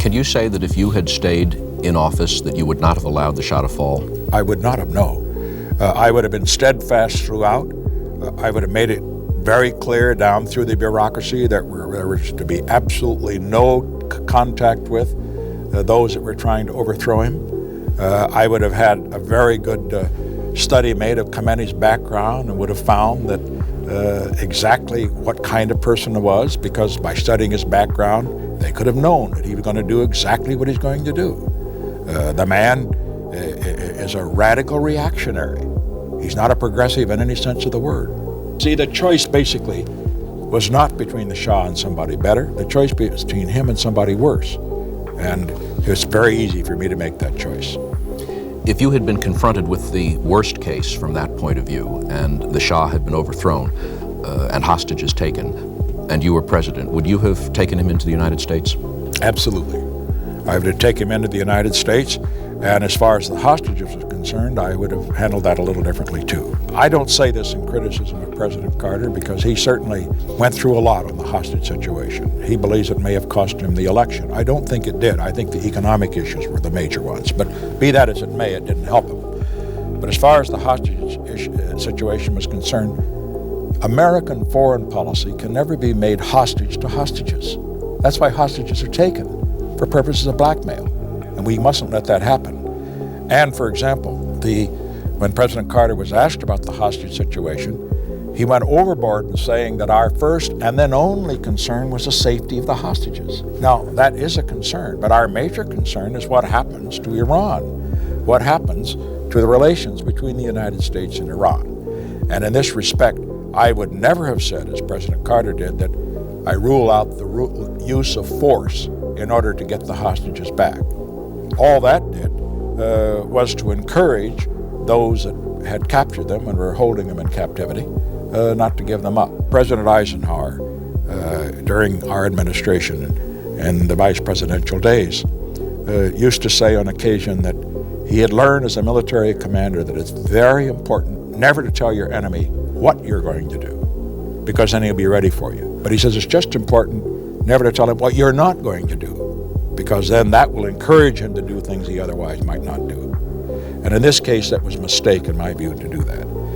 Can you say that if you had stayed in office that you would not have allowed the Shah to fall? I would not have, no. I would have been steadfast throughout. I would have made it very clear down through the bureaucracy that there was to be absolutely no contact with those that were trying to overthrow him. I would have had a very good study made of Khomeini's background and would have found that exactly what kind of person he was, because by studying his background, they could have known that he was going to do exactly what he's going to do. The man is a radical reactionary. He's not a progressive in any sense of the word. See, the choice basically was not between the Shah and somebody better. The choice was between him and somebody worse. And it's very easy for me to make that choice. If you had been confronted with the worst case from that point of view, and the Shah had been overthrown and hostages taken, and you were president, would you have taken him into the United States? Absolutely. I would have taken him into the United States, and as far as the hostages are concerned, I would have handled that a little differently too. I don't say this in criticism of President Carter, because he certainly went through a lot on the hostage situation. He believes it may have cost him the election. I don't think it did. I think the economic issues were the major ones, but be that as it may, it didn't help him. But as far as the hostage situation was concerned, American foreign policy can never be made hostage to hostages. That's why hostages are taken, for purposes of blackmail, and we mustn't let that happen. And for example, when President Carter was asked about the hostage situation, he went overboard in saying that our first and then only concern was the safety of the hostages. Now, that is a concern, but our major concern is what happens to Iran, what happens to the relations between the United States and Iran. And in this respect, I would never have said, as President Carter did, that I rule out the use of force in order to get the hostages back. All that did was to encourage those that had captured them and were holding them in captivity not to give them up. President Eisenhower, during our administration and the vice presidential days, used to say on occasion that he had learned as a military commander that it's very important never to tell your enemy what you're going to do, because then he'll be ready for you. But he says it's just important never to tell him what you're not going to do, because then that will encourage him to do things he otherwise might not do. And in this case, that was a mistake, in my view, to do that.